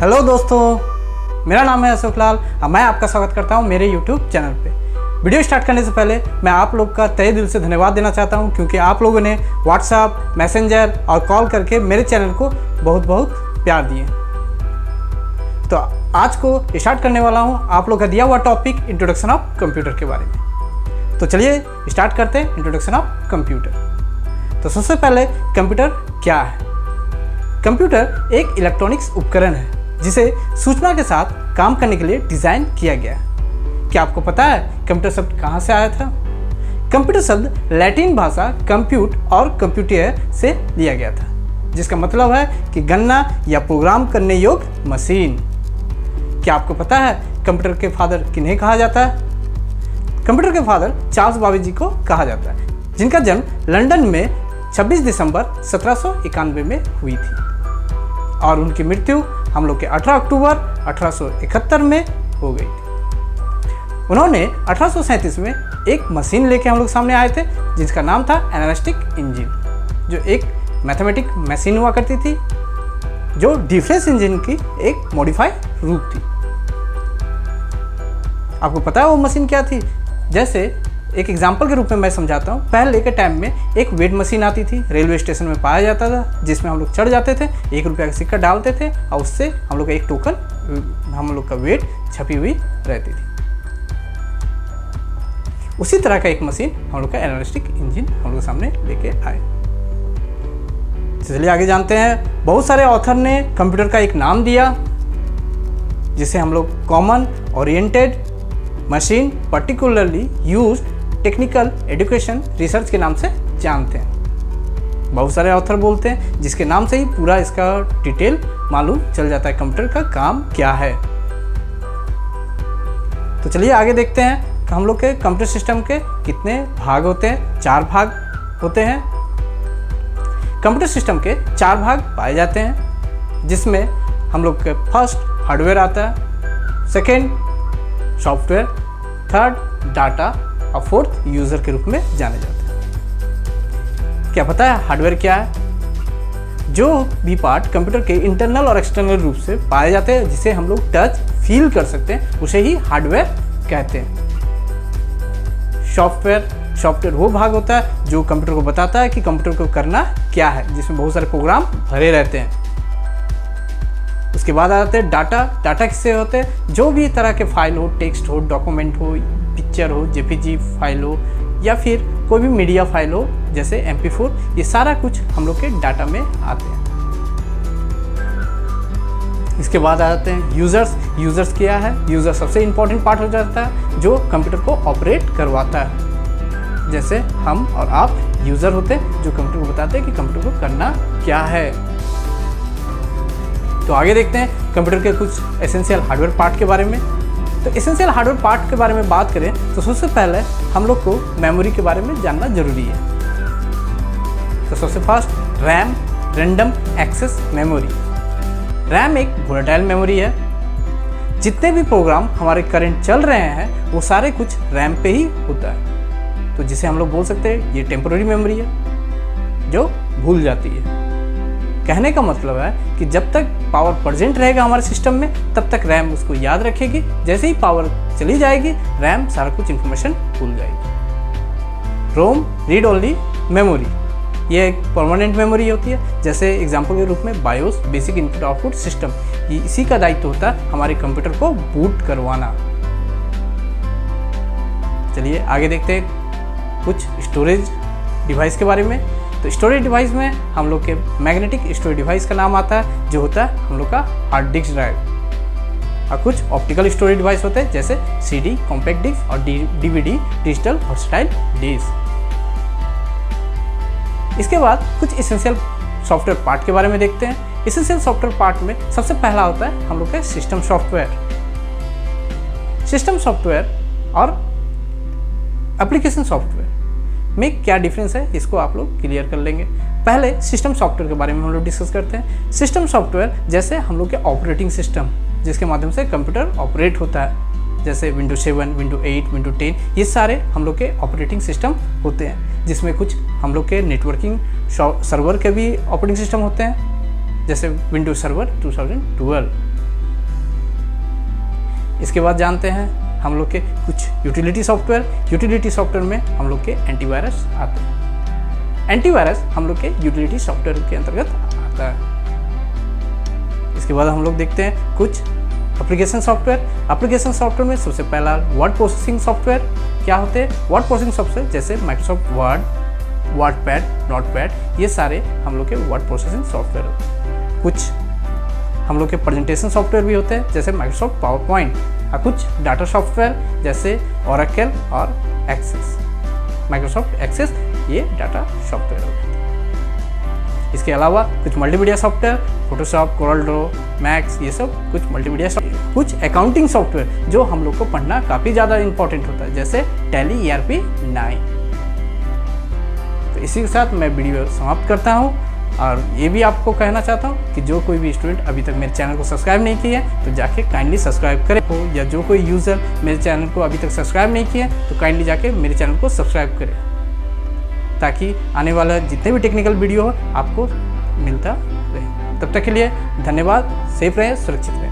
Hello दोस्तों, मेरा नाम है अशोक लाल और मैं आपका स्वागत करता हूं मेरे YouTube चैनल पे। वीडियो स्टार्ट करने से पहले मैं आप लोग का तहे दिल से धन्यवाद देना चाहता हूं क्योंकि आप लोगों ने व्हाट्सएप, मैसेंजर और कॉल करके मेरे चैनल को बहुत बहुत प्यार दिए। तो आज को स्टार्ट करने वाला हूँ आप लोग का दिया हुआ टॉपिक इंट्रोडक्शन ऑफ कंप्यूटर के बारे में। तो चलिए स्टार्ट करते हैं इंट्रोडक्शन ऑफ कंप्यूटर। तो सबसे पहले कंप्यूटर क्या है? कंप्यूटर एक इलेक्ट्रॉनिक्स उपकरण है जिसे सूचना के साथ काम करने के लिए डिज़ाइन किया गया है। क्या आपको पता है कंप्यूटर शब्द कहाँ से आया था? कंप्यूटर शब्द लैटिन भाषा कंप्यूट और कंप्यूटर से लिया गया था, जिसका मतलब है कि गणना या प्रोग्राम करने योग्य मशीन। क्या आपको पता है कंप्यूटर के फादर किन्हें कहा जाता है? कंप्यूटर के फादर चार्ल्स बाबेज को कहा जाता है, जिनका जन्म लंदन में 26 दिसंबर 1791 में हुई थी और उनकी मृत्यु हम लोग के 18 अक्टूबर 1871 में हो गई थी। उन्होंने 1837 में एक मशीन लेके हम लोग सामने आए थे जिसका नाम था एनालिटिक इंजन, जो एक मैथमेटिक मशीन हुआ करती थी जो डिफरेंस इंजन की एक मॉडिफाइड रूप थी। आपको पता है वो मशीन क्या थी? जैसे एक एग्जाम्पल के रूप में मैं समझाता हूँ। पहले के टाइम में एक वेट मशीन आती थी, रेलवे स्टेशन में पाया जाता था, जिसमें हम लोग चढ़ जाते थे, 1 रुपया का सिक्का डालते थे और उससे हम लोग का एक टोकन, हम लोग का वेट छपी हुई रहती थी। उसी तरह का एक मशीन हम लोग का एनालिटिक इंजन हम लोग सामने लेके आए। चलिए आगे जानते हैं। बहुत सारे ऑथर ने कंप्यूटर का एक नाम दिया जिसे हम लोग common oriented machine particularly used technical education research के नाम से जानते हैं। बहुत सारे ऑथर बोलते हैं जिसके नाम से ही पूरा इसका डिटेल मालूम चल जाता है कंप्यूटर का काम क्या है। तो चलिए आगे देखते हैं कि हम लोग के कंप्यूटर सिस्टम के कितने भाग होते हैं। 4 भाग होते हैं। कंप्यूटर सिस्टम के 4 भाग पाए जाते हैं, जिसमें हम लोग के फर्स्ट हार्डवेयर आता है, सेकेंड सॉफ्टवेयर, थर्ड डाटा और फोर्थ यूज़र के रूप में जाने जाते हैं। क्या पता है हार्डवेयर क्या है? जो भी पार्ट कंप्यूटर के इंटरनल और एक्सटर्नल रूप से पाए जाते हैं, जिसे हम लोग टच फील कर सकते हैं, उसे ही हार्डवेयर कहते हैं। सॉफ्टवेयर वो भाग होता है जो कंप्यूटर को बताता है कि कंप्यूटर को करना क्या है, जिसमें बहुत सारे प्रोग्राम भरे रहते हैं। उसके बाद आ जाते हैं डाटा किससे होते हैं? जो भी तरह के फाइल हो, टेक्स्ट हो, डॉक्यूमेंट हो, पिक्चर हो, जेपीजी फाइल हो या फिर कोई भी मीडिया फाइल हो जैसे MP4, ये सारा कुछ हम लोग के डाटा में आते हैं। इसके बाद आ जाते हैं यूज़र्स क्या है? यूज़र सबसे इम्पोर्टेंट पार्ट हो जाता है जो कंप्यूटर को ऑपरेट करवाता है। जैसे हम और आप यूज़र होते हैं जो कंप्यूटर को बताते हैं कि कंप्यूटर को करना क्या है। तो आगे देखते हैं कंप्यूटर के कुछ एसेंशियल हार्डवेयर पार्ट के बारे में। तो एसेंशियल हार्डवेयर पार्ट के बारे में बात करें तो सबसे पहले हम लोग को मेमोरी के बारे में जानना जरूरी है। तो सबसे first RAM, random access memory. RAM एक वोलेटाइल मेमोरी है। जितने भी प्रोग्राम हमारे करंट चल रहे हैं वो सारे कुछ रैम पे ही होता है, तो जिसे हम लोग बोल सकते हैं ये टेम्पोररी मेमोरी है जो भूल जाती है। कहने का मतलब है कि जब तक पावर प्रेजेंट रहेगा हमारे सिस्टम में तब तक रैम उसको याद रखेगी, जैसे ही पावर चली जाएगी रैम सारा कुछ इन्फॉर्मेशन भूल जाएगी। रोम रीड ओनली मेमोरी, ये एक परमानेंट मेमोरी होती है। जैसे एग्जांपल के रूप में BIOS basic input output system, इसी का दायित्व होता है हमारे कंप्यूटर को बूट करवाना। चलिए आगे देखते हैं कुछ स्टोरेज डिवाइस के बारे में। तो स्टोरेज डिवाइस में हम लोग के मैग्नेटिक स्टोरेज डिवाइस का नाम आता है जो होता है हम लोग का हार्ड डिस्क ड्राइव, और कुछ ऑप्टिकल स्टोरेज डिवाइस होते हैं जैसे CD, कॉम्पैक्ट डिस्क और DVD, डिजिटल वर्सटाइल डिस्क। इसके बाद कुछ एसेंशियल सॉफ्टवेयर पार्ट के बारे में देखते हैं। एसेंशियल सॉफ्टवेयर पार्ट में सबसे पहला होता है हम लोग का सिस्टम सॉफ्टवेयर। सिस्टम सॉफ्टवेयर और एप्लीकेशन सॉफ्टवेयर में क्या डिफरेंस है इसको आप लोग क्लियर कर लेंगे। पहले सिस्टम सॉफ्टवेयर के बारे में हम लोग डिस्कस करते हैं। सिस्टम सॉफ्टवेयर जैसे हम लोग के ऑपरेटिंग सिस्टम जिसके माध्यम से कंप्यूटर ऑपरेट होता है, जैसे Windows 7, Windows 8, Windows 10, ये सारे हम लोग के ऑपरेटिंग सिस्टम होते हैं, जिसमें कुछ हम लोग के नेटवर्किंग सर्वर के भी ऑपरेटिंग सिस्टम होते हैं, जैसे विंडोज सर्वर 2012। इसके बाद जानते हैं हम लोग के कुछ यूटिलिटी सॉफ्टवेयर। यूटिलिटी सॉफ्टवेयर में हम लोग के एंटीवायरस आते हैं। एंटीवायरस हम लोग के यूटिलिटी सॉफ्टवेयर के अंतर्गत आता है। इसके बाद हम लोग देखते हैं कुछ एप्लीकेशन सॉफ्टवेयर। एप्लीकेशन सॉफ्टवेयर में सबसे पहला वर्ड प्रोसेसिंग सॉफ्टवेयर क्या होते हैं। वर्ड प्रोसेसिंग सॉफ्टवेयर जैसे माइक्रोसॉफ्ट वर्ड, वर्डपैड, नोटपैड, ये सारे हम लोग के वर्ड प्रोसेसिंग सॉफ्टवेयर होते हैं। कुछ हम लोग के प्रेजेंटेशन सॉफ्टवेयर भी होते हैं जैसे माइक्रोसॉफ्ट पावर पॉइंट, और कुछ डाटा सॉफ्टवेयर जैसे ओरेकल और एक्सेस। माइक्रोसॉफ्ट एक्सेस ये डाटा सॉफ्टवेयर होते हैं। इसके अलावा कुछ multimedia software, Photoshop, Corel Draw, max, ये सब कुछ मल्टीमीडिया सॉफ्टवेयर। कुछ अकाउंटिंग सॉफ्टवेयर जो हम लोग को पढ़ना काफ़ी ज़्यादा इंपॉर्टेंट होता है जैसे टैली, ERP 9। तो इसी के साथ मैं वीडियो समाप्त करता हूँ और ये भी आपको कहना चाहता हूँ कि जो कोई भी स्टूडेंट अभी तक मेरे चैनल को सब्सक्राइब नहीं किए हैं तो जाके काइंडली सब्सक्राइब करें हो, या जो कोई यूज़र मेरे चैनल को अभी तक सब्सक्राइब नहीं किए तो काइंडली जाके मेरे चैनल को सब्सक्राइब करें, ताकि आने वाला जितने भी टेक्निकल वीडियो हो आपको मिलता रहे। तब तक के लिए धन्यवाद। सेफ रहें, सुरक्षित रहें।